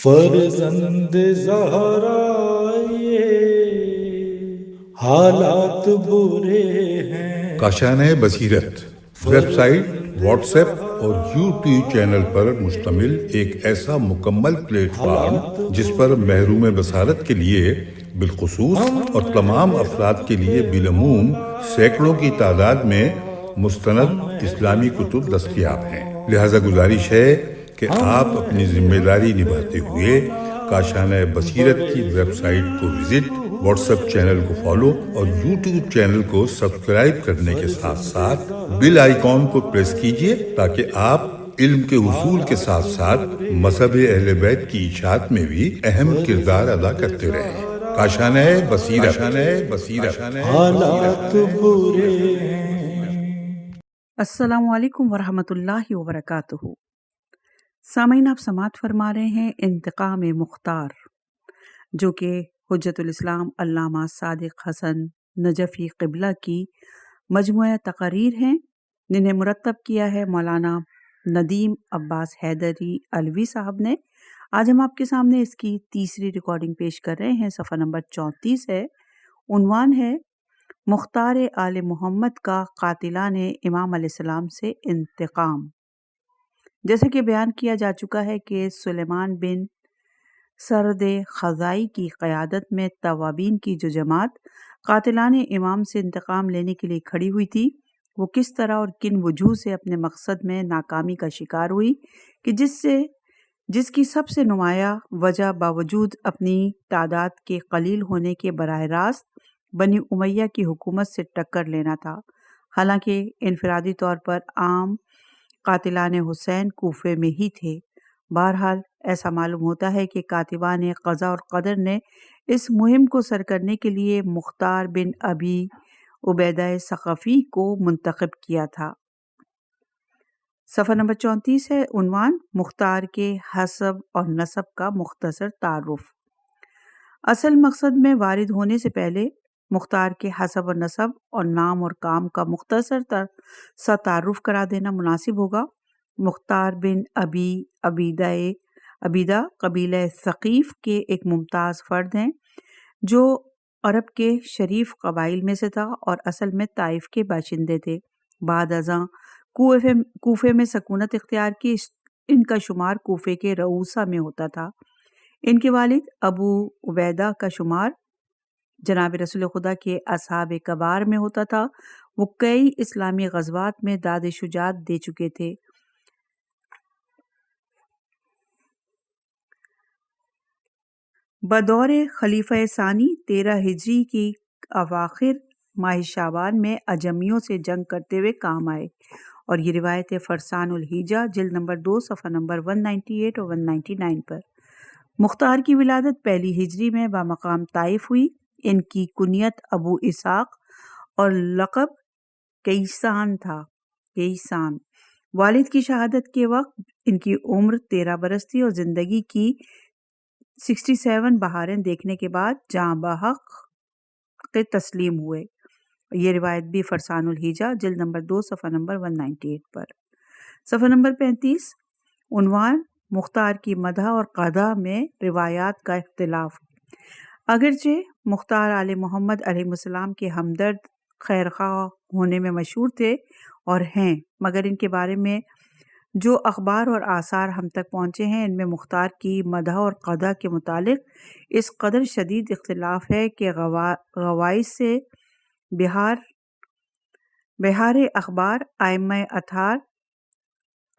فرزند زہرا یہ حالات برے ہیں۔ کاشانۂ بصیرت ویب سائٹ، واٹس ایپ اور یوٹیوب چینل پر مشتمل ایک ایسا مکمل پلیٹ فارم جس پر محروم بصارت کے لیے بالخصوص اور تمام افراد کے لیے بالعموم سینکڑوں کی تعداد میں مستند اسلامی کتب دستیاب ہیں۔ لہذا گزارش ہے کہ آپ اپنی ذمہ داری نبھاتے ہوئے کاشانۂ بصیرت کی ویب سائٹ کو وزٹ، واٹس ایپ چینل کو فالو اور یوٹیوب چینل کو سبسکرائب کرنے کے ساتھ ساتھ بیل آئیکن کو پریس کیجئے تاکہ آپ علم کے حصول کے ساتھ ساتھ مذہب اہل بیت کی اشاعت میں بھی اہم کردار ادا کرتے رہیں۔ کاشانۂ بصیرت۔ حالات برے ہیں۔ السلام علیکم ورحمۃ اللہ وبرکاتہ۔ سامعین، آپ سماعت فرما رہے ہیں انتقام مختار، جو کہ حجت الاسلام علامہ صادق حسن نجفی قبلہ کی مجموعہ تقاریر ہیں، جنہیں مرتب کیا ہے مولانا ندیم عباس حیدری علوی صاحب نے۔ آج ہم آپ کے سامنے اس کی تیسری ریکارڈنگ پیش کر رہے ہیں۔ صفحہ نمبر 34 ہے۔ عنوان ہے مختار آل محمد کا قاتلان امام علیہ السلام سے انتقام۔ جیسا کہ بیان کیا جا چکا ہے کہ سلیمان بن سرد خزائی کی قیادت میں توابین کی جو جماعت قاتلان امام سے انتقام لینے کے لیے کھڑی ہوئی تھی، وہ کس طرح اور کن وجوہ سے اپنے مقصد میں ناکامی کا شکار ہوئی، کہ جس کی سب سے نمایاں وجہ باوجود اپنی تعداد کے قلیل ہونے کے براہ راست بنی امیہ کی حکومت سے ٹکر لینا تھا۔ حالانکہ انفرادی طور پر عام قاتلان حسین کوفے میں ہی تھے۔ بہرحال ایسا معلوم ہوتا ہے کہ کاتبان قضا اور قدر نے اس مہم کو سر کرنے کے لیے مختار بن ابی عبیدہ ثقفی کو منتخب کیا تھا۔ صفحہ نمبر 34 ہے۔ عنوان مختار کے حسب اور نسب کا مختصر تعارف۔ اصل مقصد میں وارد ہونے سے پہلے مختار کے حسب و نسب اور نام اور کام کا مختصر سا تعارف کرا دینا مناسب ہوگا۔ مختار بن ابی عبیدہ قبیلہ ثقیف کے ایک ممتاز فرد ہیں، جو عرب کے شریف قبائل میں سے تھا اور اصل میں طائف کے باشندے تھے۔ بعد ازاں کوفے میں سکونت اختیار کی ان کا شمار کوفے کے رؤوسا میں ہوتا تھا۔ ان کے والد ابو عبیدہ کا شمار جناب رسول خدا کے اصحاب کبار میں ہوتا تھا۔ وہ کئی اسلامی غزوات میں داد شجاعت دے چکے تھے۔ بدور خلیفہ ثانی 13 ہجری کی اواخر ماہ شعبان میں عجمیوں سے جنگ کرتے ہوئے کام آئے، اور یہ روایت فرسان الحیجہ جلد نمبر 2 صفحہ نمبر 198 اور 199 پر۔ مختار کی ولادت 1 ہجری میں بمقام طائف ہوئی۔ ان کی کنیت ابو اسحاق اور لقب کیسان تھا۔ کیسان۔ والد کی شہادت کے وقت ان کی عمر 13 برس تھی، اور زندگی کی 67 بہاریں دیکھنے کے بعد جاں بحق تسلیم ہوئے۔ یہ روایت بھی فرسان الحیجہ جلد نمبر 2 صفحہ نمبر 198 پر۔ صفحہ نمبر 35۔ عنوان مختار کی مدح اور قدح میں روایات کا اختلاف۔ اگرچہ مختار آل محمد علیہ السلام کے ہمدرد خیرخواہ ہونے میں مشہور تھے اور ہیں، مگر ان کے بارے میں جو اخبار اور آثار ہم تک پہنچے ہیں، ان میں مختار کی مدح اور قدح کے متعلق اس قدر شدید اختلاف ہے کہ غوائس سے بہار اخبار، ائمہ اطہار،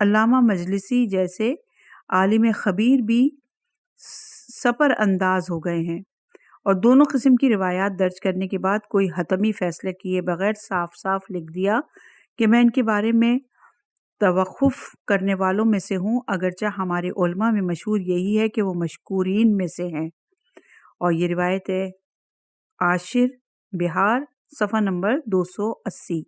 علامہ مجلسی جیسے عالم خبیر بھی سپر انداز ہو گئے ہیں، اور دونوں قسم کی روایات درج کرنے کے بعد کوئی حتمی فیصلہ کیے بغیر صاف صاف لکھ دیا کہ میں ان کے بارے میں توقف کرنے والوں میں سے ہوں، اگرچہ ہمارے علماء میں مشہور یہی ہے کہ وہ مشکورین میں سے ہیں۔ اور یہ روایت ہے عاشر بہار صفحہ نمبر 280۔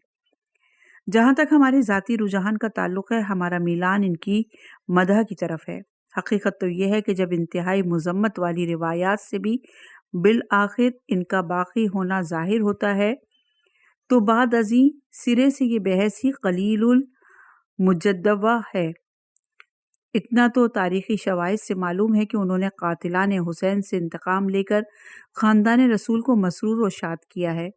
جہاں تک ہمارے ذاتی رجحان کا تعلق ہے، ہمارا میلان ان کی مدح کی طرف ہے۔ حقیقت تو یہ ہے کہ جب انتہائی مذمت والی روایات سے بھی بالآخر ان کا باقی ہونا ظاہر ہوتا ہے، تو بعد ازیں سرے سے یہ بحث ہی قلیل المجدوہ ہے۔ اتنا تو تاریخی شواہد سے معلوم ہے کہ انہوں نے قاتلان حسین سے انتقام لے کر خاندان رسول کو مسرور و شاد کیا ہے۔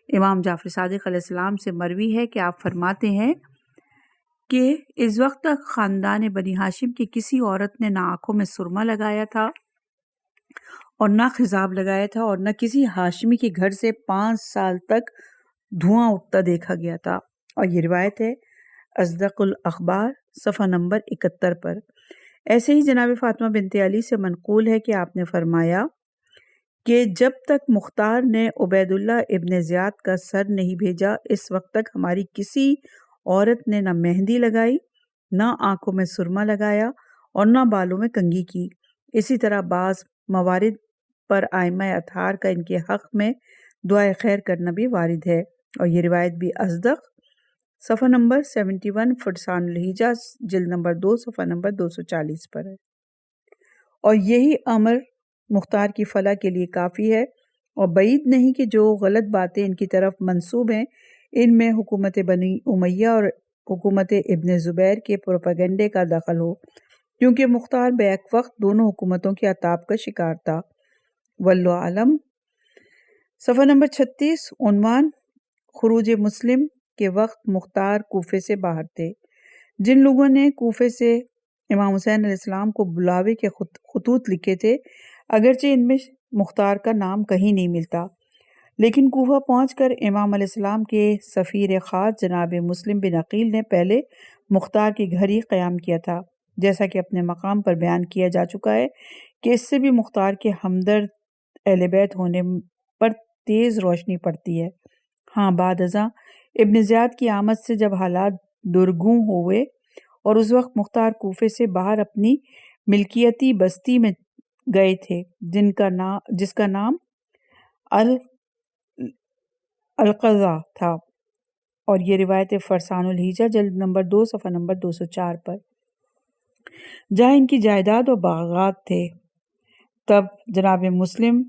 امام جعفر صادق علیہ السلام سے مروی ہے کہ آپ فرماتے ہیں کہ اس وقت تک خاندان بنی ہاشم کی کسی عورت نے نہ آنکھوں میں سرما لگایا تھا اور نہ خضاب لگایا تھا، اور نہ کسی ہاشمی کے گھر سے 5 سال تک دھواں اٹھتا دیکھا گیا تھا۔ اور یہ روایت ہے اصدق الاخبار صفحہ نمبر 71 پر۔ ایسے ہی جناب فاطمہ بنت علی سے منقول ہے کہ آپ نے فرمایا کہ جب تک مختار نے عبید اللہ ابن زیاد کا سر نہیں بھیجا، اس وقت تک ہماری کسی عورت نے نہ مہندی لگائی، نہ آنکھوں میں سرما لگایا اور نہ بالوں میں کنگھی کی۔ اسی طرح بعض موارد پر ائمہ اطہار کا ان کے حق میں دعائے خیر کرنا بھی وارد ہے، اور یہ روایت بھی اصدق صفحہ نمبر 71 فرسان الہجہ جلد نمبر 2 صفحہ نمبر 240 پر ہے۔ اور یہی امر مختار کی فلاح کے لیے کافی ہے، اور بعید نہیں کہ جو غلط باتیں ان کی طرف منسوب ہیں ان میں حکومت بنی امیہ اور حکومت ابن زبیر کے پروپیگنڈے کا دخل ہو، کیونکہ مختار بیک وقت دونوں حکومتوں کے عطاب کا شکار تھا۔ واللہ عالم۔ صفحہ نمبر 36 عنوان خروج مسلم کے وقت مختار کوفے سے باہر تھے۔ جن لوگوں نے کوفے سے امام حسین علیہ السلام کو بلاوے کے خطوط لکھے تھے، اگرچہ ان میں مختار کا نام کہیں نہیں ملتا، لیکن کوفہ پہنچ کر امام علیہ السلام کے سفیر خاص جناب مسلم بن عقیل نے پہلے مختار کے گھر ہی قیام کیا تھا، جیسا کہ اپنے مقام پر بیان کیا جا چکا ہے کہ اس سے بھی مختار کے ہمدرد اہل بیت ہونے پر تیز روشنی پڑتی ہے۔ ہاں، بعد ازاں ابن زیاد کی آمد سے جب حالات درگوں ہوئے اور اس وقت مختار کوفے سے باہر اپنی ملکیتی بستی میں گئے تھے جس کا نام القضا تھا، اور یہ روایت فرسان الہجہ جلد نمبر 2 صفحہ نمبر 204 پر، جہاں ان کی جائیداد و باغات تھے۔ تب جناب مسلم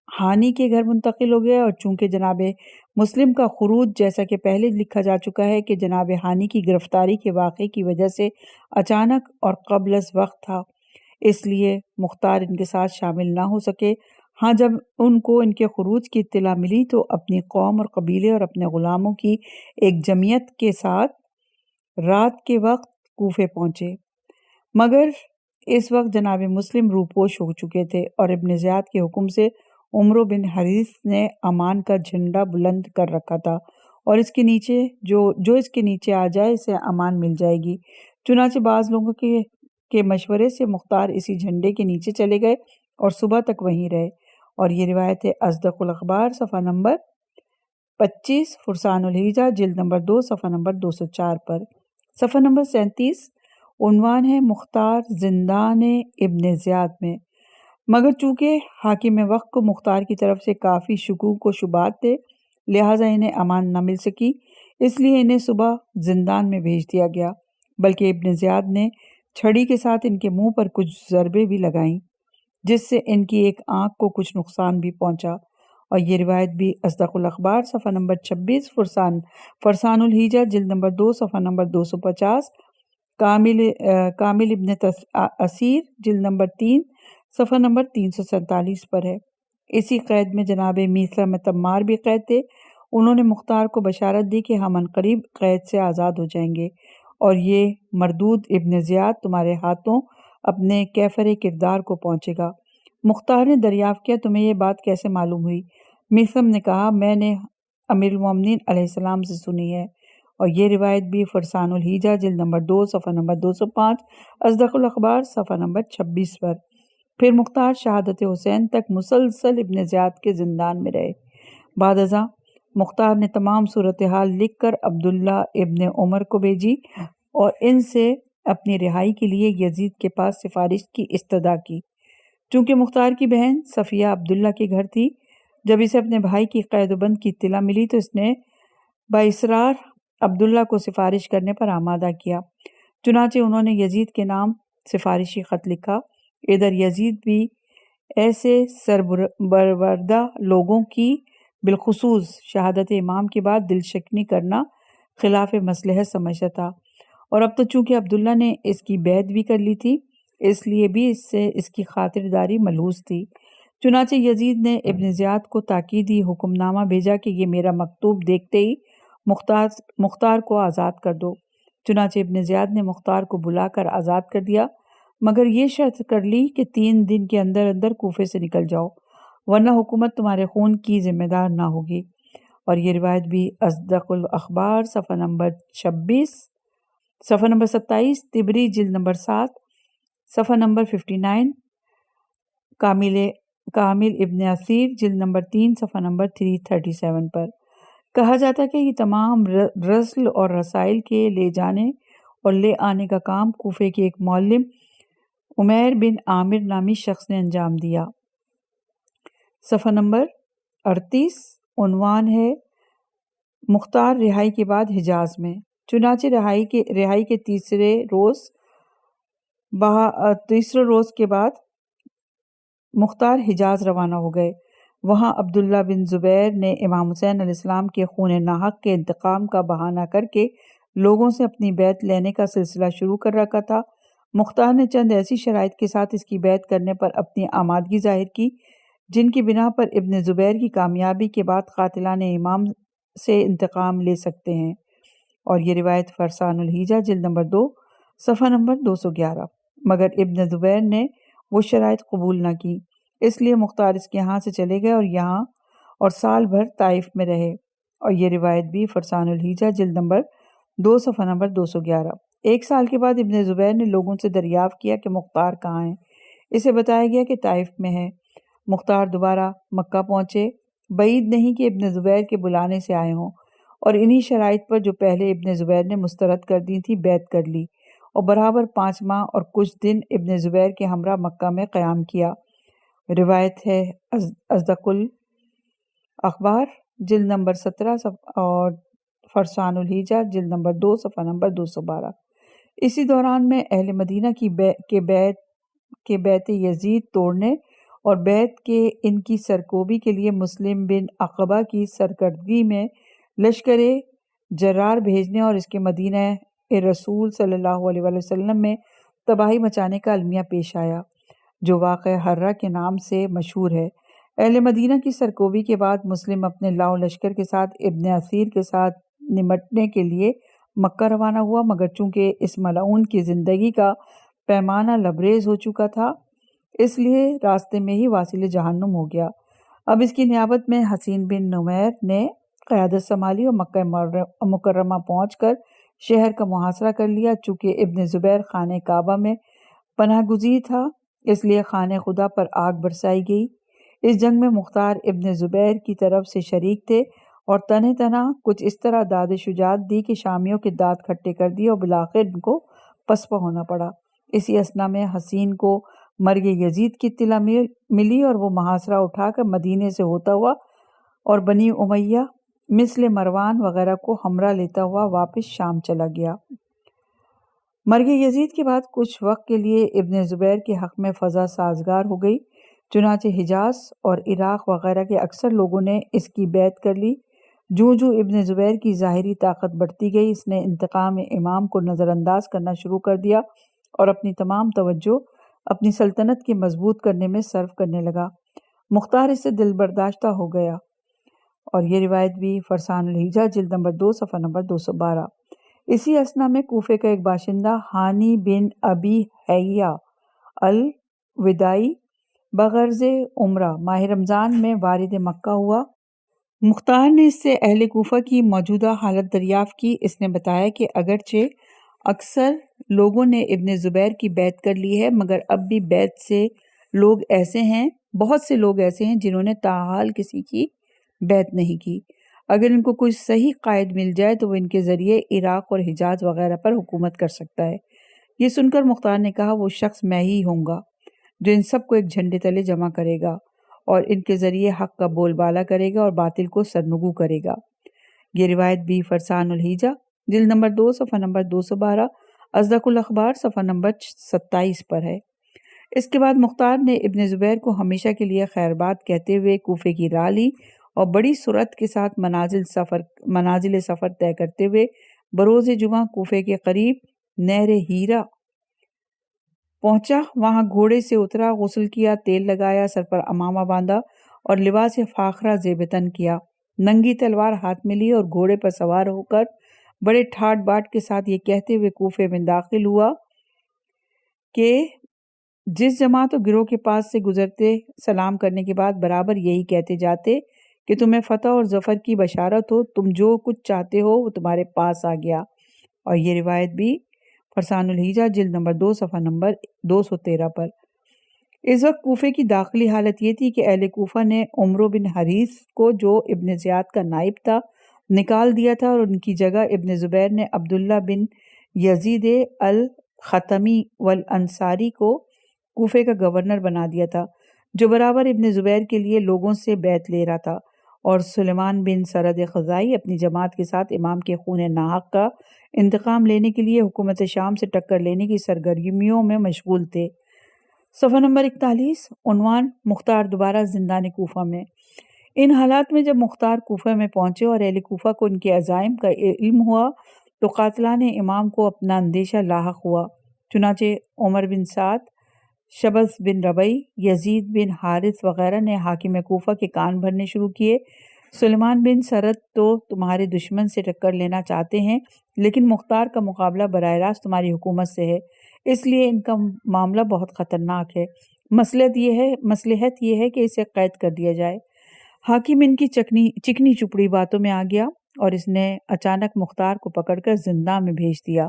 ہانی کے گھر منتقل ہو گیا، اور چونکہ جناب مسلم کا خروج جیسا کہ پہلے لکھا جا چکا ہے کہ جناب ہانی کی گرفتاری کے واقعے کی وجہ سے اچانک اور قبل از وقت تھا، اس لیے مختار ان کے ساتھ شامل نہ ہو سکے۔ ہاں، جب ان کو ان کے خروج کی اطلاع ملی تو اپنی قوم اور قبیلے اور اپنے غلاموں کی ایک جمعیت کے ساتھ رات کے وقت کوفے پہنچے، مگر اس وقت جناب مسلم روپوش ہو چکے تھے، اور ابن زیاد کے حکم سے عمرو بن حریث نے امان کا جھنڈا بلند کر رکھا تھا، اور اس کے نیچے جو اس کے نیچے آ جائے اسے امان مل جائے گی۔ چنانچہ بعض لوگوں کے مشورے سے مختار اسی جھنڈے کے نیچے چلے گئے اور صبح تک وہیں رہے، اور یہ روایت ہے اصدق الاخبار صفحہ نمبر 25 فرسان الہجہ جلد نمبر 2 صفحہ نمبر 204 پر۔ صفحہ نمبر 37 عنوان ہے مختار زندان ابن زیاد میں، مگر چونکہ حاکم وقت کو مختار کی طرف سے کافی شکوک و شبہات تھے، لہٰذا انہیں امان نہ مل سکی، اس لیے انہیں صبح زندان میں بھیج دیا گیا، بلکہ ابن زیاد نے چھڑی کے ساتھ ان کے منہ پر کچھ ضربیں بھی لگائیں، جس سے ان کی ایک آنکھ کو کچھ نقصان بھی پہنچا، اور یہ روایت بھی اصدق الاخبار صفحہ نمبر 26 فرسان الہجہ جلد نمبر 2 صفحہ نمبر 250، کامل ابن اسیر جلد نمبر 3 صفحہ نمبر 347 پر ہے۔ اسی قید میں جناب میثم تمار بھی قید تھے، انہوں نے مختار کو بشارت دی کہ ہم عنقریب قید سے آزاد ہو جائیں گے، اور یہ مردود ابن زیاد تمہارے ہاتھوں اپنے کیفر کردار کو پہنچے گا۔ مختار نے دریافت کیا تمہیں یہ بات کیسے معلوم ہوئی؟ میثم نے کہا میں نے امیر المومنین علیہ السلام سے سنی ہے، اور یہ روایت بھی فرسان الہجہ جلد نمبر 2 صفحہ نمبر 205 اصدق الاخبار صفحہ نمبر 26 پر۔ پھر مختار شہادت حسین تک مسلسل ابن زیاد کے زندان میں رہے۔ بعد ازاں مختار نے تمام صورتحال لکھ کر عبداللہ ابن عمر کو بھیجی اور ان سے اپنی رہائی کے لیے یزید کے پاس سفارش کی استدعا کی۔ چونکہ مختار کی بہن صفیہ عبداللہ کے گھر تھی، جب اسے اپنے بھائی کی قید و بند کی اطلاع ملی تو اس نے باصرار عبداللہ کو سفارش کرنے پر آمادہ کیا، چنانچہ انہوں نے یزید کے نام سفارشی خط لکھا۔ ادھر یزید بھی ایسے سربردہ لوگوں کی بالخصوص شہادت امام کے بعد دل شکنی کرنا خلاف مصلحت سمجھتا تھا، اور اب تو چونکہ عبداللہ نے اس کی بیعت بھی کر لی تھی، اس لیے بھی اس سے اس کی خاطرداری ملحوظ تھی۔ چنانچہ یزید نے ابن زیاد کو تاکیدی حکم نامہ بھیجا کہ یہ میرا مکتوب دیکھتے ہی مختار کو آزاد کر دو۔ چنانچہ ابن زیاد نے مختار کو بلا کر آزاد کر دیا، مگر یہ شرط کر لی کہ 3 دن کے اندر اندر کوفے سے نکل جاؤ، ورنہ حکومت تمہارے خون کی ذمہ دار نہ ہوگی۔ اور یہ روایت بھی اصدق الاخبار صفحہ نمبر 26، صفحہ نمبر 27، طبری جلد نمبر 7، صفحہ نمبر 59، کامل ابن اثیر جلد نمبر 3، صفحہ نمبر 337 پر کہا جاتا ہے کہ یہ تمام رسل اور رسائل کے لے جانے اور لے آنے کا کام کوفے کے ایک معلم عمیر بن عامر نامی شخص نے انجام دیا۔ صفحہ نمبر 38، عنوان ہے مختار رہائی کے بعد حجاز میں۔ چنانچہ رہائی کے تیسرے روز کے بعد مختار حجاز روانہ ہو گئے۔ وہاں عبداللہ بن زبیر نے امام حسین علیہ السلام کے خون ناحق کے انتقام کا بہانہ کر کے لوگوں سے اپنی بیعت لینے کا سلسلہ شروع کر رکھا تھا۔ مختار نے چند ایسی شرائط کے ساتھ اس کی بیعت کرنے پر اپنی آمادگی ظاہر کی جن کی بنا پر ابن زبیر کی کامیابی کے بعد قاتلان امام سے انتقام لے سکتے ہیں، اور یہ روایت فرسان الحجہ جلد نمبر 2، صفحہ نمبر 211۔ مگر ابن زبیر نے وہ شرائط قبول نہ کی، اس لیے مختار اس کے ہاں سے چلے گئے اور سال بھر طائف میں رہے، اور یہ روایت بھی فرسان الحجہ جلد نمبر 2، صفحہ نمبر 211۔ 1 سال کے بعد ابن زبیر نے لوگوں سے دریافت کیا کہ مختار کہاں ہے۔ اسے بتایا گیا کہ طائف میں ہے۔ مختار دوبارہ مکہ پہنچے۔ بعید نہیں کہ ابن زبیر کے بلانے سے آئے ہوں، اور انہی شرائط پر جو پہلے ابن زبیر نے مسترد کر دی تھی بیعت کر لی، اور برابر 5 ماہ اور کچھ دن ابن زبیر کے ہمراہ مکہ میں قیام کیا۔ روایت ہے اصدق الاخبار جلد نمبر 17 اور فرسان الحجہ جلد نمبر 2، صفحہ نمبر 212۔ اسی دوران میں اہل مدینہ کے بیعت یزید توڑنے اور بیعت کے ان کی سرکوبی کے لیے مسلم بن عقبہ کی سرکردگی میں لشکر جرار بھیجنے اور اس کے مدینہ رسول صلی اللہ علیہ وآلہ وسلم میں تباہی مچانے کا المیہ پیش آیا، جو واقعہ حرہ کے نام سے مشہور ہے۔ اہل مدینہ کی سرکوبی کے بعد مسلم اپنے لاؤ لشکر کے ساتھ ابن اثیر کے ساتھ نمٹنے کے لیے مکہ روانہ ہوا، مگر چونکہ اس ملعون کی زندگی کا پیمانہ لبریز ہو چکا تھا، اس لیے راستے میں ہی واصل جہنم ہو گیا۔ اب اس کی نیابت میں حسین بن نمیر نے قیادت سنبھالی اور مکہ مکرمہ پہنچ کر شہر کا محاصرہ کر لیا۔ چونکہ ابن زبیر خانہ کعبہ میں پناہ گزین تھا، اس لیے خانہ خدا پر آگ برسائی گئی۔ اس جنگ میں مختار ابن زبیر کی طرف سے شریک تھے اور تنہ کچھ اس طرح داد شجاعت دی کہ شامیوں کے دانت کھٹے کر دیے اور بالآخر ان کو پسپا ہونا پڑا۔ اسی اثنا میں حسین کو مرگ یزید کی اطلاع ملی اور وہ محاصرہ اٹھا کر مدینے سے ہوتا ہوا اور بنی امیہ مثل مروان وغیرہ کو ہمراہ لیتا ہوا واپس شام چلا گیا۔ مرگ یزید کے بعد کچھ وقت کے لیے ابن زبیر کے حق میں فضا سازگار ہو گئی، چنانچہ حجاز اور عراق وغیرہ کے اکثر لوگوں نے اس کی بیعت کر لی۔ جو ابن زبیر کی ظاہری طاقت بڑھتی گئی، اس نے انتقام امام کو نظر انداز کرنا شروع کر دیا اور اپنی تمام توجہ اپنی سلطنت کے مضبوط کرنے میں صرف کرنے لگا۔ مختار اس سے دل برداشتہ ہو گیا، اور یہ روایت بھی فرسان الحجہ جلد نمبر 2، صفحہ نمبر 212۔ اسی اثنا میں کوفے کا ایک باشندہ ہانی بن ابی حیہ الوداعی بغرض عمرہ ماہ رمضان میں وارد مکہ ہوا۔ مختار نے اس سے اہل کوفہ کی موجودہ حالت دریافت کی۔ اس نے بتایا کہ اگرچہ اکثر لوگوں نے ابن زبیر کی بیعت کر لی ہے، مگر اب بھی بہت سے لوگ ایسے ہیں جنہوں نے تاحال کسی کی بیعت نہیں کی۔ اگر ان کو کوئی صحیح قائد مل جائے تو وہ ان کے ذریعے عراق اور حجاز وغیرہ پر حکومت کر سکتا ہے۔ یہ سن کر مختار نے کہا، وہ شخص میں ہی ہوں گا جو ان سب کو ایک جھنڈے تلے جمع کرے گا اور ان کے ذریعے حق کا بول بالا کرے گا اور باطل کو سرنگو کرے گا۔ یہ روایت بھی فرسان الحجہ جلد نمبر 2، صفحہ نمبر 212، اصدق الاخبار صفحہ نمبر 27 پر ہے۔ اس کے بعد مختار نے ابن زبیر کو ہمیشہ کے لیے خیر بات کہتے ہوئے کوفے کی راہ لی اور بڑی سرعت کے ساتھ منازل سفر طے کرتے ہوئے بروز جمعہ کوفے کے قریب نہر ہیرا پہنچا، وہاں گھوڑے سے اترا، غسل کیا، تیل لگایا، سر پر امامہ باندھا اور لباس فاخرہ زیب تن کیا، ننگی تلوار ہاتھ میں لی اور گھوڑے پر سوار ہو کر بڑے ٹھاٹ باٹ کے ساتھ یہ کہتے ہوئے کوفے میں داخل ہوا کہ جس جماعت و گروہ کے پاس سے گزرتے سلام کرنے کے بعد برابر یہی کہتے جاتے کہ تمہیں فتح اور ظفر کی بشارت ہو، تم جو کچھ چاہتے ہو وہ تمہارے پاس آ گیا۔ اور یہ روایت بھی فرسان الہجہ جلد نمبر 2 صفحہ نمبر 213 پر۔ اس وقت کوفے کی داخلی حالت یہ تھی کہ اہل کوفہ نے عمرو بن حریث کو، جو ابن زیاد کا نائب تھا، نکال دیا تھا اور ان کی جگہ ابن زبیر نے عبداللہ بن یزید الختمی والانصاری کو کوفے کا گورنر بنا دیا تھا، جو برابر ابن زبیر کے لیے لوگوں سے بیعت لے رہا تھا، اور سلیمان بن سرد خزائی اپنی جماعت کے ساتھ امام کے خون ناحق کا انتقام لینے کے لیے حکومت شام سے ٹکر لینے کی سرگرمیوں میں مشغول تھے۔ صفحہ نمبر 41، عنوان مختار دوبارہ زندان کوفہ میں۔ ان حالات میں جب مختار کوفہ میں پہنچے اور اہل کوفہ کو ان کے عزائم کا علم ہوا تو قاتلان امام کو اپنا اندیشہ لاحق ہوا، چنانچہ عمر بن سعد، شبث بن ربیع، یزید بن حارث وغیرہ نے حاکم کوفہ کے کان بھرنے شروع کیے۔ سلیمان بن سرد تو تمہارے دشمن سے ٹکر لینا چاہتے ہیں، لیکن مختار کا مقابلہ براہ راست تمہاری حکومت سے ہے، اس لیے ان کا معاملہ بہت خطرناک ہے۔ مصلحت یہ ہے کہ اسے قید کر دیا جائے۔ حاکم ان کی چکنی چپڑی باتوں میں آ گیا اور اس نے اچانک مختار کو پکڑ کر زندان میں بھیج دیا۔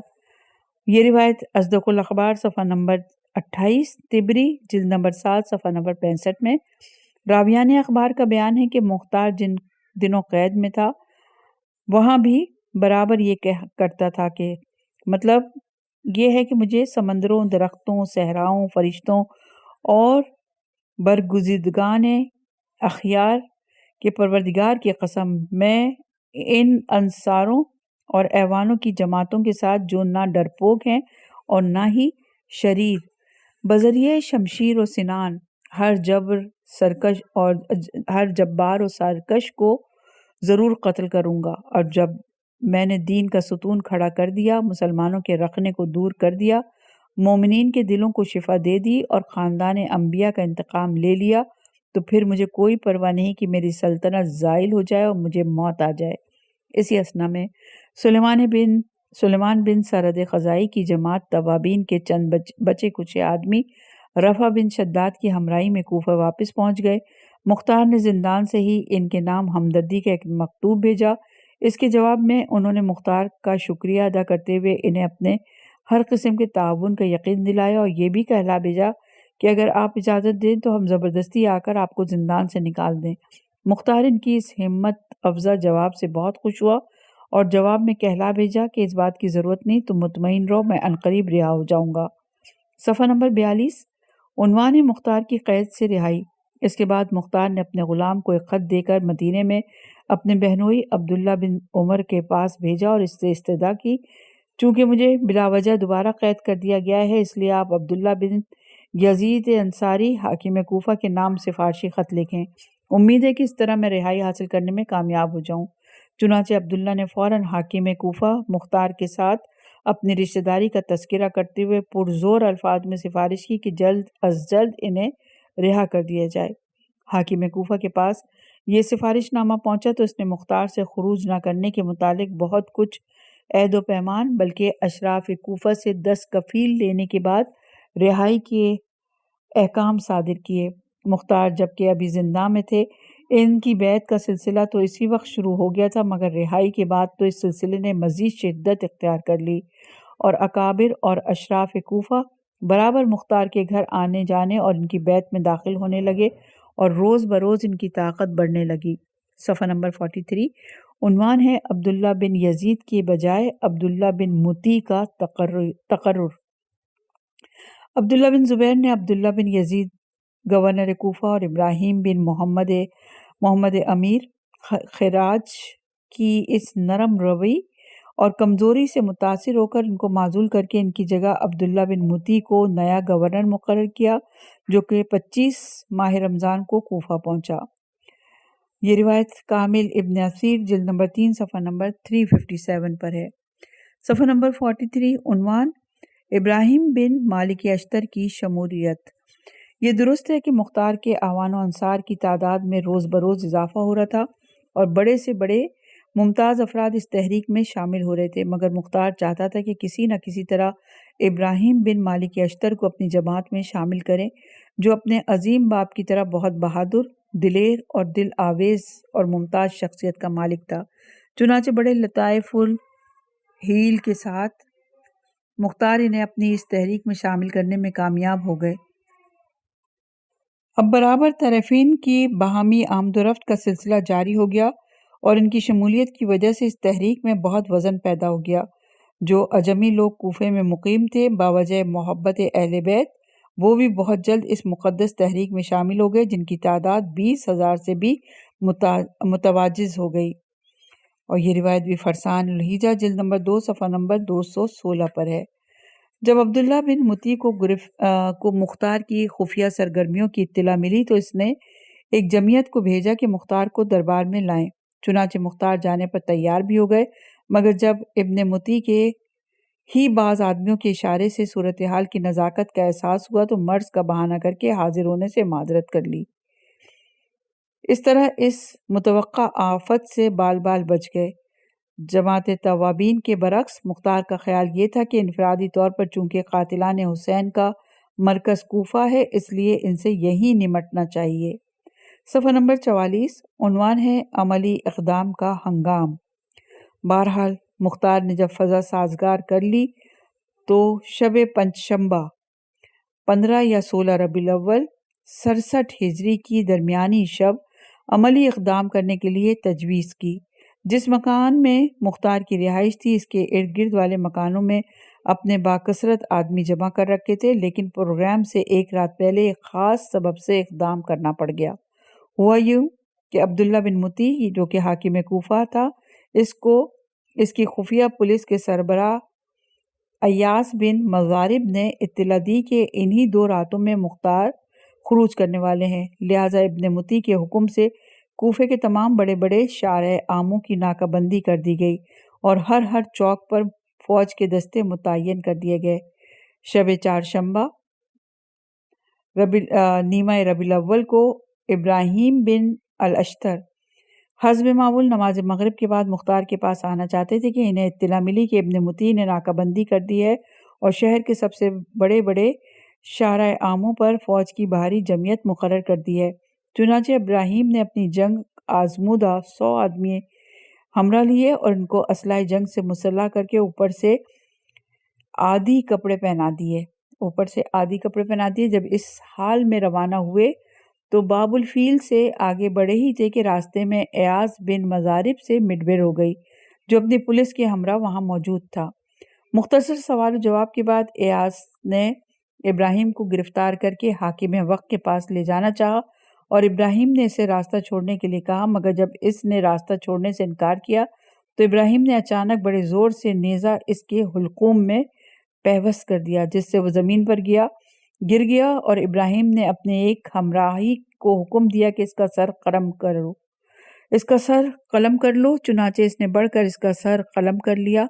یہ روایت اصدق الاخبار صفحہ نمبر 28، طبری جلد نمبر 7 صفحہ نمبر 65 میں۔ راویان اخبار کا بیان ہے کہ مختار جن دنوں قید میں تھا وہاں بھی برابر یہ کرتا تھا کہ مطلب یہ ہے کہ مجھے سمندروں، درختوں، صحراؤں، فرشتوں اور برگزیدگان اخیار کے پروردگار کی قسم، میں ان انصاروں اور ایوانوں کی جماعتوں کے ساتھ جو نہ ڈرپوک ہیں اور نہ ہی شریر، بذریعہ شمشیر و سنان ہر جبار و سرکش کو ضرور قتل کروں گا۔ اور جب میں نے دین کا ستون کھڑا کر دیا، مسلمانوں کے رخنے کو دور کر دیا، مومنین کے دلوں کو شفا دے دی اور خاندان انبیاء کا انتقام لے لیا، تو پھر مجھے کوئی پرواہ نہیں کہ میری سلطنت زائل ہو جائے اور مجھے موت آ جائے۔ اسی اثنا میں سلیمان بن سرد خزائی کی جماعت توابین کے چند بچے کچھ آدمی رفع بن شداد کی ہمراہی میں کوفہ واپس پہنچ گئے۔ مختار نے زندان سے ہی ان کے نام ہمدردی کا ایک مکتوب بھیجا۔ اس کے جواب میں انہوں نے مختار کا شکریہ ادا کرتے ہوئے انہیں اپنے ہر قسم کے تعاون کا یقین دلایا اور یہ بھی کہلا بھیجا کہ اگر آپ اجازت دیں تو ہم زبردستی آ کر آپ کو زندان سے نکال دیں۔ مختار ان کی اس ہمت افزا جواب سے بہت خوش ہوا اور جواب میں کہلا بھیجا کہ اس بات کی ضرورت نہیں، تم مطمئن رہو، میں عنقریب رہا ہو جاؤں گا۔ صفحہ نمبر 42، عنوان ہے مختار کی قید سے رہائی۔ اس کے بعد مختار نے اپنے غلام کو ایک خط دے کر مدینے میں اپنے بہنوئی عبداللہ بن عمر کے پاس بھیجا اور اس سے استدعا کی، چونکہ مجھے بلا وجہ دوبارہ قید کر دیا گیا ہے، اس لیے آپ عبداللہ بن یزید انصاری حاکم کوفہ کے نام سفارشی خط لکھیں، امید ہے کہ اس طرح میں رہائی حاصل کرنے میں کامیاب ہو جاؤں۔ چنانچہ عبداللہ نے فوراً حاکم کوفہ مختار کے ساتھ اپنی رشتہ داری کا تذکرہ کرتے ہوئے پرزور الفاظ میں سفارش کی کہ جلد از جلد انہیں رہا کر دیا جائے۔ حاکم کوفہ کے پاس یہ سفارش نامہ پہنچا تو اس نے مختار سے خروج نہ کرنے کے متعلق بہت کچھ عہد و پیمان بلکہ اشراف کوفہ سے 10 کفیل لینے کے بعد رہائی کے احکام صادر کیے۔ مختار جبکہ ابھی زندان میں تھے، ان کی بیعت کا سلسلہ تو اسی وقت شروع ہو گیا تھا، مگر رہائی کے بعد تو اس سلسلے نے مزید شدت اختیار کر لی اور اکابر اور اشراف کوفہ برابر مختار کے گھر آنے جانے اور ان کی بیعت میں داخل ہونے لگے اور روز بروز ان کی طاقت بڑھنے لگی۔ صفحہ نمبر 43، عنوان ہے عبداللہ بن یزید کے بجائے عبداللہ بن مطیع کا تقرر۔ عبداللہ بن زبیر نے عبداللہ بن یزید گورنر کوفہ اور ابراہیم بن محمد امیر خراج کی اس نرم روی اور کمزوری سے متاثر ہو کر ان کو معزول کر کے ان کی جگہ عبداللہ بن مطیع کو نیا گورنر مقرر کیا، جو کہ 25 ماہ رمضان کو کوفہ پہنچا۔ یہ روایت کامل ابن اثیر جلد نمبر 3 صفحہ نمبر 357 پر ہے۔ صفحہ نمبر 43 عنوان ابراہیم بن مالک اشتر کی شمولیت۔ یہ درست ہے کہ مختار کے اعوان و انصار کی تعداد میں روز بروز اضافہ ہو رہا تھا اور بڑے سے بڑے ممتاز افراد اس تحریک میں شامل ہو رہے تھے، مگر مختار چاہتا تھا کہ کسی نہ کسی طرح ابراہیم بن مالک اشتر کو اپنی جماعت میں شامل کریں، جو اپنے عظیم باپ کی طرح بہت بہادر، دلیر اور دل آویز اور ممتاز شخصیت کا مالک تھا۔ چنانچہ بڑے لطائف الحیل کے ساتھ مختار انہیں اپنی اس تحریک میں شامل کرنے میں کامیاب ہو گئے۔ اب برابر طرفین کی باہمی آمد و رفت کا سلسلہ جاری ہو گیا اور ان کی شمولیت کی وجہ سے اس تحریک میں بہت وزن پیدا ہو گیا۔ جو اجمی لوگ کوفے میں مقیم تھے باوجہ محبت اہل بیت، وہ بھی بہت جلد اس مقدس تحریک میں شامل ہو گئے، جن کی تعداد 20,000 سے بھی متواجز ہو گئی، اور یہ روایت بھی فرسان الحجہ جلد نمبر 2 صفحہ نمبر 216 پر ہے۔ جب عبداللہ بن مطیع کو مختار کی خفیہ سرگرمیوں کی اطلاع ملی تو اس نے ایک جمعیت کو بھیجا کہ مختار کو دربار میں لائیں۔ چنانچہ مختار جانے پر تیار بھی ہو گئے، مگر جب ابن مطیع کے ہی بعض آدمیوں کے اشارے سے صورتحال کی نزاکت کا احساس ہوا تو مرض کا بہانہ کر کے حاضر ہونے سے معذرت کر لی۔ اس طرح اس متوقع آفت سے بال بال بچ گئے۔ جماعت توابین کے برعکس مختار کا خیال یہ تھا کہ انفرادی طور پر چونکہ قاتلان حسین کا مرکز کوفہ ہے، اس لیے ان سے یہی نمٹنا چاہیے۔ صفحہ نمبر 44 عنوان ہے عملی اقدام کا ہنگام۔ بہرحال مختار نے جب فضا سازگار کر لی تو شب پنج شنبہ 15 یا 16 ربیع الاول 67 ہجری کی درمیانی شب عملی اقدام کرنے کے لیے تجویز کی۔ جس مکان میں مختار کی رہائش تھی اس کے ارد گرد والے مکانوں میں اپنے باکثرت آدمی جمع کر رکھے تھے، لیکن پروگرام سے ایک رات پہلے ایک خاص سبب سے اقدام کرنا پڑ گیا۔ ہوا یوں کہ عبداللہ بن مطیع جو کہ حاکم کوفہ تھا، اس کی خفیہ پولیس کے سربراہ ایاس بن مضارب نے اطلاع دی کہ انہی 2 راتوں میں مختار خروج کرنے والے ہیں، لہٰذا ابن مطیع کے حکم سے کوفے کے تمام بڑے بڑے شارع عاموں کی ناکہ بندی کر دی گئی اور ہر چوک پر فوج کے دستے متعین کر دیے گئے۔ شب چہارشنبہ نیمہ ربیع الاول کو ابراہیم بن الاشتر حسب معمول نماز مغرب کے بعد مختار کے پاس آنا چاہتے تھے کہ انہیں اطلاع ملی کہ ابن مطیع نے ناکہ بندی کر دی ہے اور شہر کے سب سے بڑے بڑے شارع عاموں پر فوج کی بھاری جمعیت مقرر کر دی ہے۔ چنانچہ ابراہیم نے اپنی جنگ آزمودہ 100 آدمی ہمراہ لیے اور ان کو اسلحہ جنگ سے مسلح کر کے اوپر سے عادی کپڑے پہنا دیے۔ جب اس حال میں روانہ ہوئے تو باب الفیل سے آگے بڑھے ہی تھے کہ راستے میں ایاز بن مضارب سے مڈبر ہو گئی، جو اپنی پولیس کے ہمراہ وہاں موجود تھا۔ مختصر سوال و جواب کے بعد ایاز نے ابراہیم کو گرفتار کر کے حاکم وقت کے پاس لے جانا چاہا اور ابراہیم نے اسے راستہ چھوڑنے کے لیے کہا، مگر جب اس نے راستہ چھوڑنے سے انکار کیا تو ابراہیم نے اچانک بڑے زور سے نیزہ اس کے حلقوم میں پیوست کر دیا، جس سے وہ زمین پر گر گیا اور ابراہیم نے اپنے ایک ہمراہی کو حکم دیا کہ اس کا سر قلم کر لو۔ چنانچہ اس نے بڑھ کر اس کا سر قلم کر لیا۔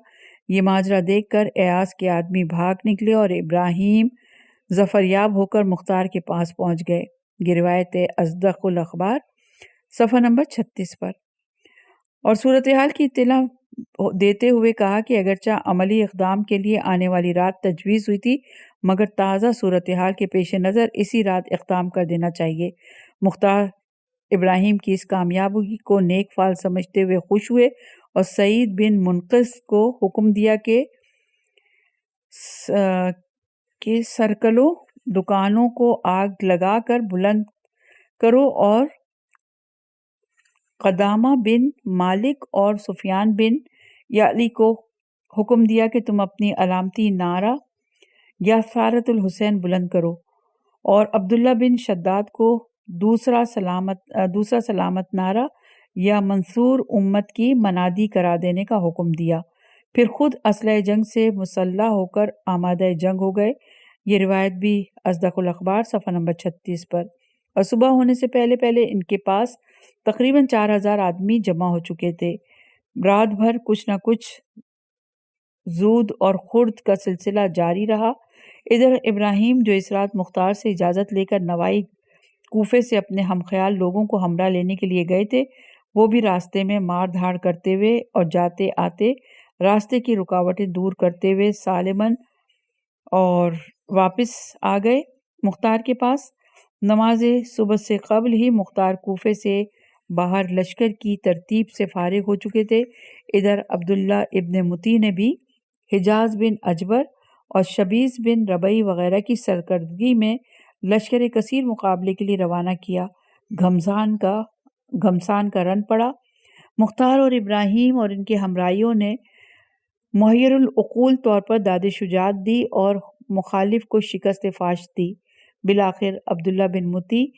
یہ ماجرا دیکھ کر ایاز کے آدمی بھاگ نکلے اور ابراہیم ظفریاب ہو کر مختار کے پاس پہنچ گئے۔ یہ روایت اصدق الاخبار صفحہ نمبر 36 پر، اور صورتحال کی اطلاع دیتے ہوئے کہا کہ اگرچہ عملی اقدام کے لیے آنے والی رات تجویز ہوئی تھی، مگر تازہ صورتحال کے پیش نظر اسی رات اقدام کر دینا چاہیے۔ مختار ابراہیم کی اس کامیابی کو نیک فال سمجھتے ہوئے خوش ہوئے اور سعید بن منقذ کو حکم دیا کہ سرکلوں دکانوں کو آگ لگا کر بلند کرو، اور قدامہ بن مالک اور سفیان بن یعلی کو حکم دیا کہ تم اپنی علامتی نعرہ یا ثارت الحسین بلند کرو، اور عبداللہ بن شداد کو دوسرا سلامت نعرہ یا منصور امت کی منادی کرا دینے کا حکم دیا۔ پھر خود اسلحہ جنگ سے مسلح ہو کر آمادہ جنگ ہو گئے۔ یہ روایت بھی اصدق الاخبار صفحہ نمبر 36 پر، اور صبح ہونے سے پہلے ان کے پاس تقریباً 4000 آدمی جمع ہو چکے تھے۔ رات بھر کچھ نہ کچھ زود اور خرد کا سلسلہ جاری رہا۔ ادھر ابراہیم جو اس رات مختار سے اجازت لے کر نوائی کوفے سے اپنے ہم خیال لوگوں کو ہمراہ لینے کے لیے گئے تھے، وہ بھی راستے میں مار دھاڑ کرتے ہوئے اور جاتے آتے راستے کی رکاوٹیں دور کرتے ہوئے سالمن اور واپس آ گئے مختار کے پاس۔ نماز صبح سے قبل ہی مختار کوفے سے باہر لشکر کی ترتیب سے فارغ ہو چکے تھے۔ ادھر عبداللہ ابن متی نے بھی حجاز بن اجبر اور شبیز بن ربعی وغیرہ کی سرکردگی میں لشکر کثیر مقابلے کے لیے روانہ کیا۔ گھمسان کا رن پڑا۔ مختار اور ابراہیم اور ان کے ہمراہیوں نے محیر العقول طور پر داد شجاعت دی اور مخالف کو شکست فاش دی۔ بالآخر عبداللہ بن متی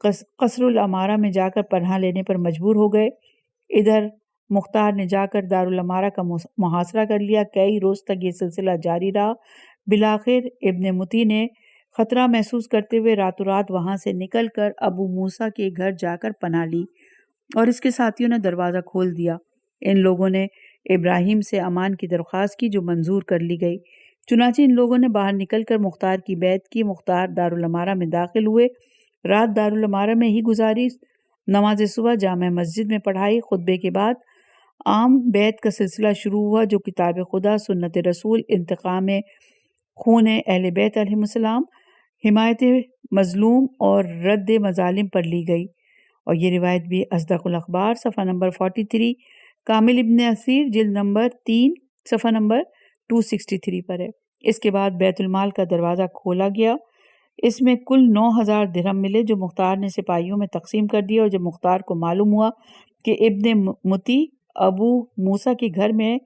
قصر الامارہ میں جا کر پناہ لینے پر مجبور ہو گئے۔ ادھر مختار نے جا کر دارالامارہ کا محاصرہ کر لیا۔ کئی روز تک یہ سلسلہ جاری رہا۔ بالآخر ابن متی نے خطرہ محسوس کرتے ہوئے راتوں رات وہاں سے نکل کر ابو موسیٰ کے گھر جا کر پناہ لی اور اس کے ساتھیوں نے دروازہ کھول دیا۔ ان لوگوں نے ابراہیم سے امان کی درخواست کی جو منظور کر لی گئی۔ چنانچہ ان لوگوں نے باہر نکل کر مختار کی بیعت کی۔ مختار دارالامارہ میں داخل ہوئے، رات دارالامارہ میں ہی گزاری، نماز صبح جامع مسجد میں پڑھائی۔ خطبے کے بعد عام بیعت کا سلسلہ شروع ہوا جو کتاب خدا، سنت رسول، انتقام خون اہل بیت علیہم السلام، حمایت مظلوم اور رد مظالم پر لی گئی، اور یہ روایت بھی اصدق الاخبار صفحہ نمبر 43، کامل ابن اثیر جلد نمبر 3 صفحہ نمبر 263 پر ہے۔ اس کے بعد بیت المال کا دروازہ کھولا گیا۔ اس میں کل 9000 درہم ملے جو مختار نے سپاہیوں میں تقسیم کر دیے، اور جب مختار کو معلوم ہوا کہ ابن متی ابو موسیٰ کے گھر میں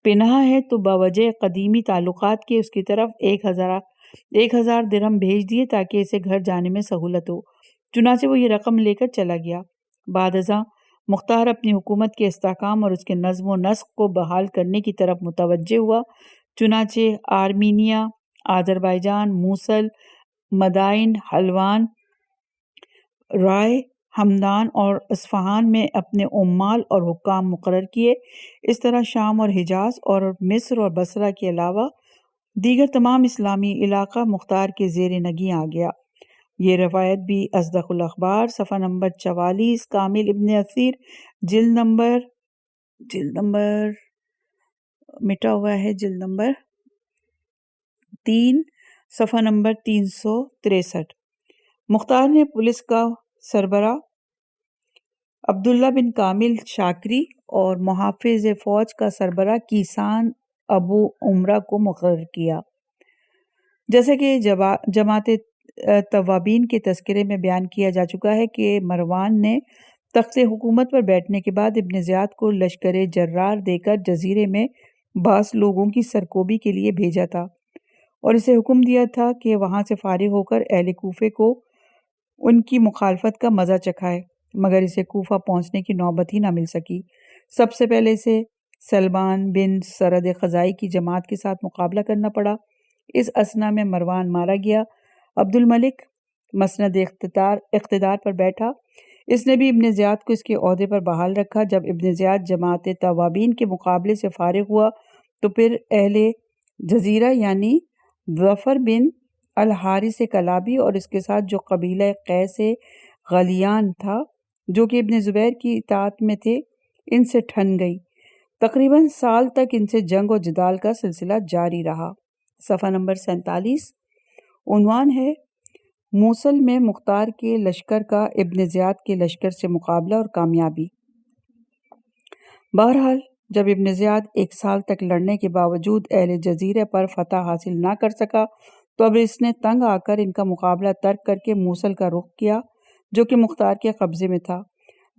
پناہ ہے تو بوجہ قدیمی تعلقات کے اس کی طرف 1000 درہم بھیج دیے تاکہ اسے گھر جانے میں سہولت ہو۔ چنانچہ وہ یہ رقم لے کر چلا گیا۔ بعد ازاں مختار اپنی حکومت کے استحکام اور اس کے نظم و نسق کو بحال کرنے کی طرف متوجہ ہوا۔ چنانچہ آرمینیا، آذربائیجان، موصل، مدائن، حلوان، رائے، ہمدان اور اصفہان میں اپنے عمال اور حکام مقرر کیے۔ اس طرح شام اور حجاز اور مصر اور بصرہ کے علاوہ دیگر تمام اسلامی علاقہ مختار کے زیر نگیں آ گیا۔ یہ روایت بھی اصدق الاخبار صفحہ نمبر 44، کامل ابن اثیر جلد نمبر مٹا ہوا ہے جلد نمبر 3 صفحہ نمبر 363۔ مختار نے پولیس کا سربراہ عبداللہ بن کامل شاکری اور محافظ فوج کا سربراہ کیسان ابو عمرہ کو مقرر کیا۔ جیسا کہ جماعت توابین کے تذکرے میں بیان کیا جا چکا ہے کہ مروان نے تخت حکومت پر بیٹھنے کے بعد ابن زیاد کو لشکر جرار دے کر جزیرے میں بعض لوگوں کی سرکوبی کے لیے بھیجا تھا اور اسے حکم دیا تھا کہ وہاں سے فارغ ہو کر اہل کوفے کو ان کی مخالفت کا مزہ چکھائے، مگر اسے کوفہ پہنچنے کی نوبت ہی نہ مل سکی۔ سب سے پہلے اسے سلمان بن سرد خزائی کی جماعت کے ساتھ مقابلہ کرنا پڑا۔ اس اثنا میں مروان مارا گیا۔ عبد الملک مسند اقتدار پر بیٹھا۔ اس نے بھی ابن زیاد کو اس کے عہدے پر بحال رکھا۔ جب ابن زیاد جماعت توابین کے مقابلے سے فارغ ہوا تو پھر اہل جزیرہ یعنی ظفر بن الحارث کلابی اور اس کے ساتھ جو قبیلہ قیس غلیان تھا جو کہ ابن زبیر کی اطاعت میں تھے، ان سے ٹھن گئی۔ تقریباً سال تک ان سے جنگ و جدال کا سلسلہ جاری رہا۔ صفحہ نمبر 47، عنوان ہے موصل میں مختار کے لشکر کا ابن زیاد کے لشکر سے مقابلہ اور کامیابی۔ بہرحال جب ابن زیاد 1 سال تک لڑنے کے باوجود اہل جزیرے پر فتح حاصل نہ کر سکا تو اب اس نے تنگ آ کر ان کا مقابلہ ترک کر کے موصل کا رخ کیا جو کہ مختار کے قبضے میں تھا۔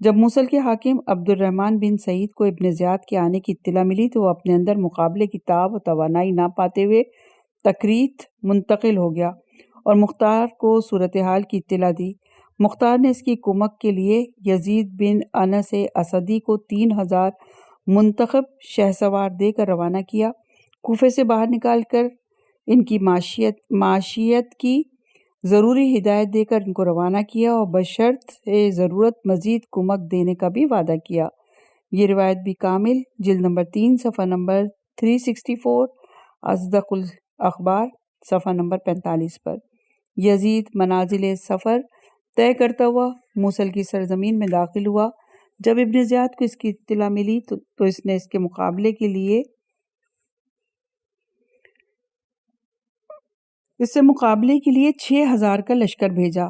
جب موصل کے حاکم عبد الرحمن بن سعید کو ابن زیاد کے آنے کی اطلاع ملی تو وہ اپنے اندر مقابلے کی تاب و توانائی نہ پاتے ہوئے تکریت منتقل ہو گیا اور مختار کو صورتحال کی اطلاع دی۔ مختار نے اس کی کمک کے لیے یزید بن انس اسدی کو 3000 منتخب شہسوار دے کر روانہ کیا۔ کوفے سے باہر نکال کر ان کی معیشت کی ضروری ہدایت دے کر ان کو روانہ کیا اور بشرط ضرورت مزید کمک دینے کا بھی وعدہ کیا۔ یہ روایت بھی کامل جلد نمبر 3 صفحہ نمبر 364 اصدق الاخبار صفحہ نمبر 45 پر یزید منازل سفر طے کرتا ہوا موصل کی سرزمین میں داخل ہوا۔ جب ابن زیاد کو اس کی اطلاع ملی تو اس نے اس سے مقابلے کے لیے 6000 کا لشکر بھیجا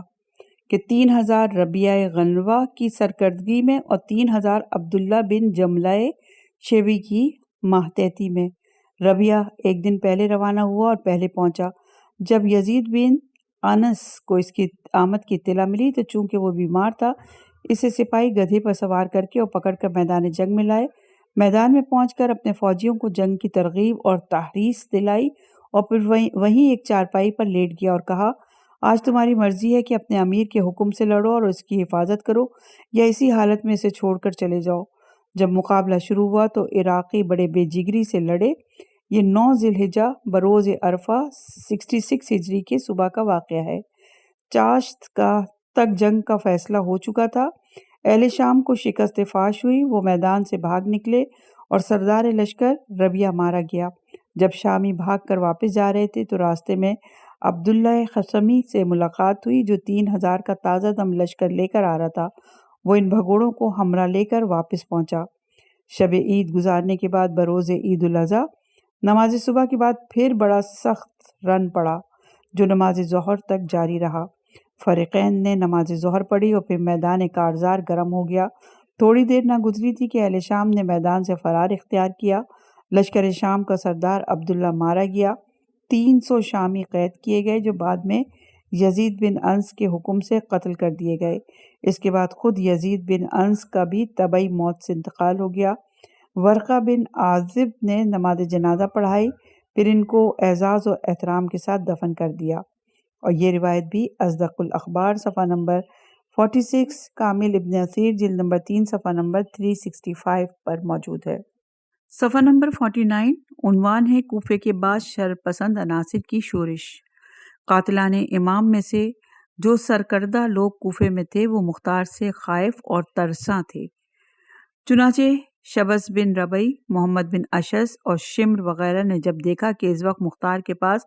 کہ 3000 ربیہ غنوہ کی سرکردگی میں اور 3000 عبداللہ بن جملہ شیبی کی ماتحتی میں۔ ربیہ ایک دن پہلے روانہ ہوا اور پہلے پہنچا۔ جب یزید بن انس کو اس کی آمد کی اطلاع ملی تو چونکہ وہ بیمار تھا، اسے سپاہی گدھے پر سوار کر کے اور پکڑ کر میدان جنگ میں لائے۔ میدان میں پہنچ کر اپنے فوجیوں کو جنگ کی ترغیب اور تحریص دلائی اور پھر وہیں ایک چارپائی پر لیٹ گیا اور کہا، آج تمہاری مرضی ہے کہ اپنے امیر کے حکم سے لڑو اور اس کی حفاظت کرو یا اسی حالت میں اسے چھوڑ کر چلے جاؤ۔ جب مقابلہ شروع ہوا تو عراقی بڑے بے جگری سے لڑے۔ یہ 9 ذی الحجہ بروز عرفہ 66 ہجری کے صبح کا واقعہ ہے۔ چاشت تک جنگ کا فیصلہ ہو چکا تھا۔ اہل شام کو شکست فاش ہوئی، وہ میدان سے بھاگ نکلے اور سردار لشکر ربیہ مارا گیا۔ جب شامی بھاگ کر واپس جا رہے تھے تو راستے میں عبداللہ خصمی سے ملاقات ہوئی جو 3000 کا تازہ دم لشکر لے کر آ رہا تھا۔ وہ ان بھگوڑوں کو ہمراہ لے کر واپس پہنچا۔ شب عید گزارنے کے بعد بروز عید الاضحیٰ نماز صبح کے بعد پھر بڑا سخت رن پڑا جو نماز ظہر تک جاری رہا۔ فریقین نے نماز ظہر پڑھی اور پھر میدان کارزار گرم ہو گیا۔ تھوڑی دیر نہ گزری تھی کہ اہل شام نے میدان سے فرار اختیار کیا۔ لشکر شام کا سردار عبداللہ مارا گیا۔ 300 شامی قید کیے گئے جو بعد میں یزید بن انس کے حکم سے قتل کر دیے گئے۔ اس کے بعد خود یزید بن انس کا بھی طبعی موت سے انتقال ہو گیا۔ ورقہ بن عازب نے نماز جنازہ پڑھائی، پھر ان کو اعزاز و احترام کے ساتھ دفن کر دیا۔ اور یہ روایت بھی اصدق الاخبار صفحہ نمبر 46، کامل ابن اثیر جلد نمبر 3 صفحہ نمبر 365 پر موجود ہے۔ صفحہ نمبر 49 عنوان ہے کوفے کے بعد شر پسند عناصر کی شورش۔ قاتلان امام میں سے جو سرکردہ لوگ کوفے میں تھے وہ مختار سے خائف اور ترساں تھے۔ چنانچہ شبس بن ربیع، محمد بن اشعث اور شمر وغیرہ نے جب دیکھا کہ اس وقت مختار کے پاس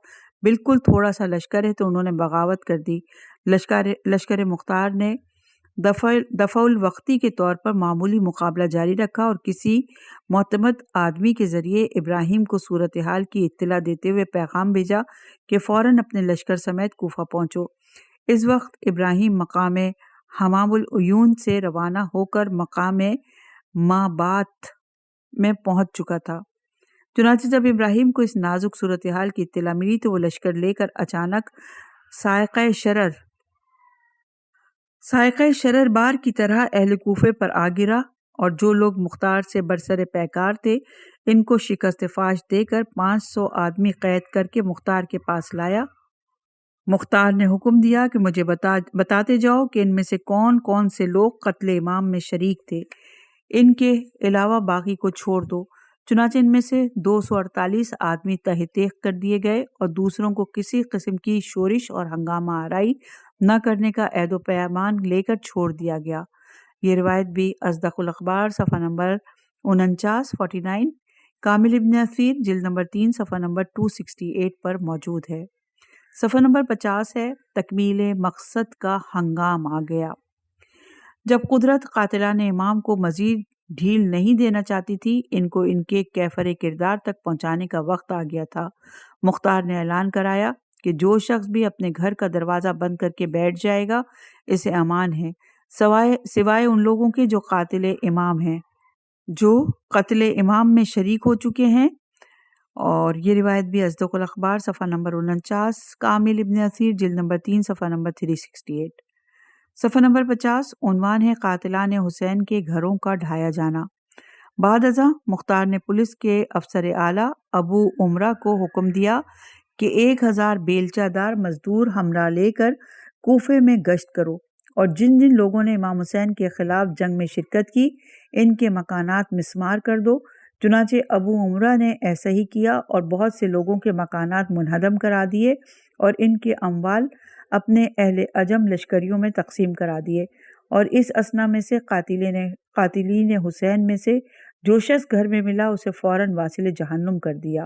بالکل تھوڑا سا لشکر ہے تو انہوں نے بغاوت کر دی۔ لشکر مختار نے دفع الوقتی کے طور پر معمولی مقابلہ جاری رکھا اور کسی معتمد آدمی کے ذریعے ابراہیم کو صورتحال کی اطلاع دیتے ہوئے پیغام بھیجا کہ فوراً اپنے لشکر سمیت کوفہ پہنچو۔ اس وقت ابراہیم مقام حمام العیون سے روانہ ہو کر مقام مابات میں پہنچ چکا تھا۔ چنانچہ جب ابراہیم کو اس نازک صورتحال کی اطلاع ملی تو وہ لشکر لے کر اچانک سائقہ شرر بار کی طرح اہل کوفے پر آ گرا اور جو لوگ مختار سے برسر پیکار تھے ان کو شکست فاش دے کر 500 آدمی قید کر کے مختار کے پاس لایا۔ مختار نے حکم دیا کہ مجھے بتاتے جاؤ کہ ان میں سے کون کون سے لوگ قتل امام میں شریک تھے، ان کے علاوہ باقی کو چھوڑ دو۔ چنانچہ ان میں سے 248 آدمی تہ تیغ کر دیے گئے اور دوسروں کو کسی قسم کی شورش اور ہنگامہ آرائی نہ کرنے کا عہد و پیمان لے کر چھوڑ دیا گیا۔ یہ روایت بھی اصدق الاخبار صفحہ نمبر 49 کامل ابن اثیر جلد نمبر 3 صفحہ نمبر 268 پر موجود ہے۔ صفحہ نمبر 50 ہے تکمیل مقصد کا ہنگام آ گیا۔ جب قدرت قاتلان امام کو مزید ڈھیل نہیں دینا چاہتی تھی، ان کو ان کے کیفر کردار تک پہنچانے کا وقت آ گیا تھا۔ مختار نے اعلان کرایا کہ جو شخص بھی اپنے گھر کا دروازہ بند کر کے بیٹھ جائے گا اسے امان ہے، سوائے ان لوگوں کے جو قاتل امام میں شریک ہو چکے ہیں۔ اور یہ روایت بھی اصدق الاخبار صفحہ نمبر 49 کامل ابن اثیر جلد نمبر 3 صفحہ نمبر 368۔ صفحہ نمبر 50 عنوان ہے قاتلان حسین کے گھروں کا ڈھایا جانا۔ بعد ازاں مختار نے پولیس کے افسر اعلیٰ ابو عمرہ کو حکم دیا کہ 1000 بیلچہ دار مزدور ہمراہ لے کر کوفے میں گشت کرو اور جن جن لوگوں نے امام حسین کے خلاف جنگ میں شرکت کی ان کے مکانات مسمار کر دو۔ چنانچہ ابو عمرہ نے ایسا ہی کیا اور بہت سے لوگوں کے مکانات منہدم کرا دیے اور ان کے اموال اپنے اہل عجم لشکریوں میں تقسیم کرا دیے، اور اس اثنا میں سے قاتلین حسین میں سے جو شخص گھر میں ملا اسے فوراً واصل جہنم کر دیا۔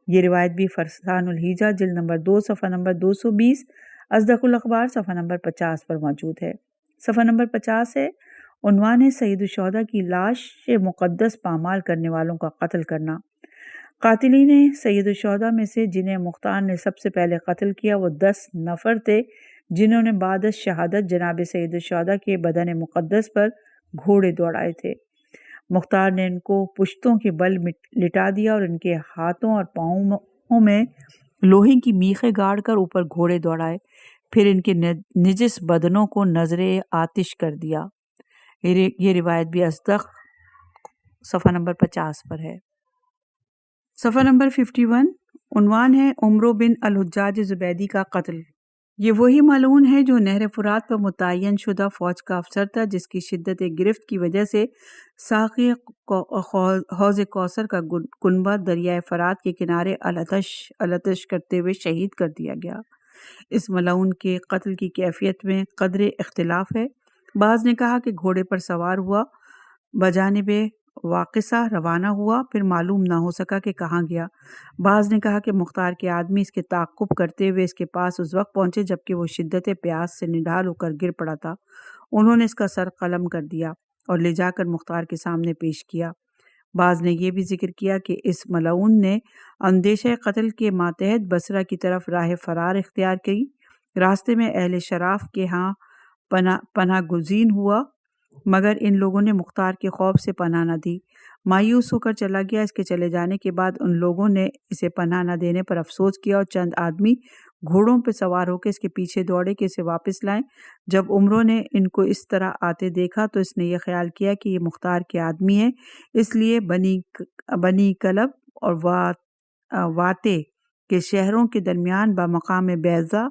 یہ روایت بھی فرسان الحجہ جلد نمبر 2 صفحہ نمبر 220، اصدق الاخبار صفحہ نمبر 50 پر موجود ہے۔ صفحہ نمبر 50 ہے، عنوان ہے سید الشہداء کی لاش مقدس پامال کرنے والوں کا قتل کرنا۔ قاتلین سید الشہداء میں سے جنہیں مختار نے سب سے پہلے قتل کیا وہ 10 نفر تھے، جنہوں نے بعد از شہادت جناب سید الشہداء کے بدن مقدس پر گھوڑے دوڑائے تھے۔ مختار نے ان کو پشتوں کے بل لٹا دیا اور ان کے ہاتھوں اور پاؤں میں لوہے کی میخیں گاڑ کر اوپر گھوڑے دوڑائے، پھر ان کے نجس بدنوں کو نظر آتش کر دیا۔ یہ روایت بھی اصدق صفحہ نمبر 50 پر ہے۔ صفحہ نمبر 51، عنوان ہے عمرو بن الحجاج زبیدی کا قتل۔ یہ وہی ملعون ہے جو نہر فرات پر متعین شدہ فوج کا افسر تھا، جس کی شدت گرفت کی وجہ سے ساقی حوض کوثر کا کنبہ دریائے فرات کے کنارے العطش کرتے ہوئے شہید کر دیا گیا۔ اس ملعون کے قتل کی کیفیت میں قدر اختلاف ہے۔ بعض نے کہا کہ گھوڑے پر سوار ہوا، بجانب واقصہ روانہ ہوا، پھر معلوم نہ ہو سکا کہ کہاں گیا۔ بعض نے کہا کہ مختار کے آدمی اس کے تعقب کرتے ہوئے اس کے پاس اس وقت پہنچے جبکہ وہ شدت پیاس سے نڈھال ہو کر گر پڑا تھا۔ انہوں نے اس کا سر قلم کر دیا اور لے جا کر مختار کے سامنے پیش کیا۔ بعض نے یہ بھی ذکر کیا کہ اس ملعون نے اندیشہ قتل کے ماتحت بصرہ کی طرف راہ فرار اختیار کی۔ راستے میں اہل شراف کے ہاں پناہ گزین ہوا، مگر ان لوگوں نے مختار کے خوف سے پناہ نہ دی۔ مایوس ہو کر چلا گیا۔ اس کے چلے جانے کے بعد ان لوگوں نے اسے پناہ نہ دینے پر افسوس کیا اور چند آدمی گھوڑوں پہ سوار ہو کے اس کے پیچھے دوڑے کہ اسے واپس لائیں۔ جب عمرو نے ان کو اس طرح آتے دیکھا تو اس نے یہ خیال کیا کہ یہ مختار کے آدمی ہیں، اس لیے بنی کلب اور واتے کے شہروں کے درمیان بمقام بیضا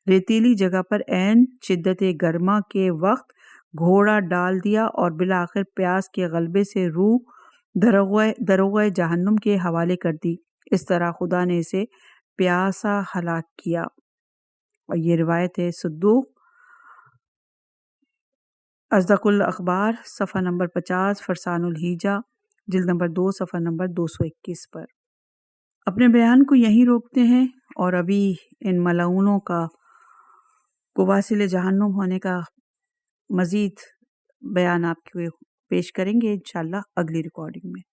ریتیلی جگہ پر عین شدت گرما کے وقت گھوڑا ڈال دیا اور بالآخر پیاس کے غلبے سے روح دروغ جہنم کے حوالے کر دی۔ اس طرح خدا نے اسے پیاسا ہلاک کیا۔ اور یہ روایت ہے صدوق اصدق الاخبار صفحہ نمبر 50، فرسان الحجہ جلد نمبر 2 صفحہ نمبر 221 پر۔ اپنے بیان کو یہیں روکتے ہیں اور ابھی ان ملعونوں کو واصل جہنم ہونے کا مزید بیان آپ کو پیش کریں گے انشاءاللہ اگلی ریکارڈنگ میں۔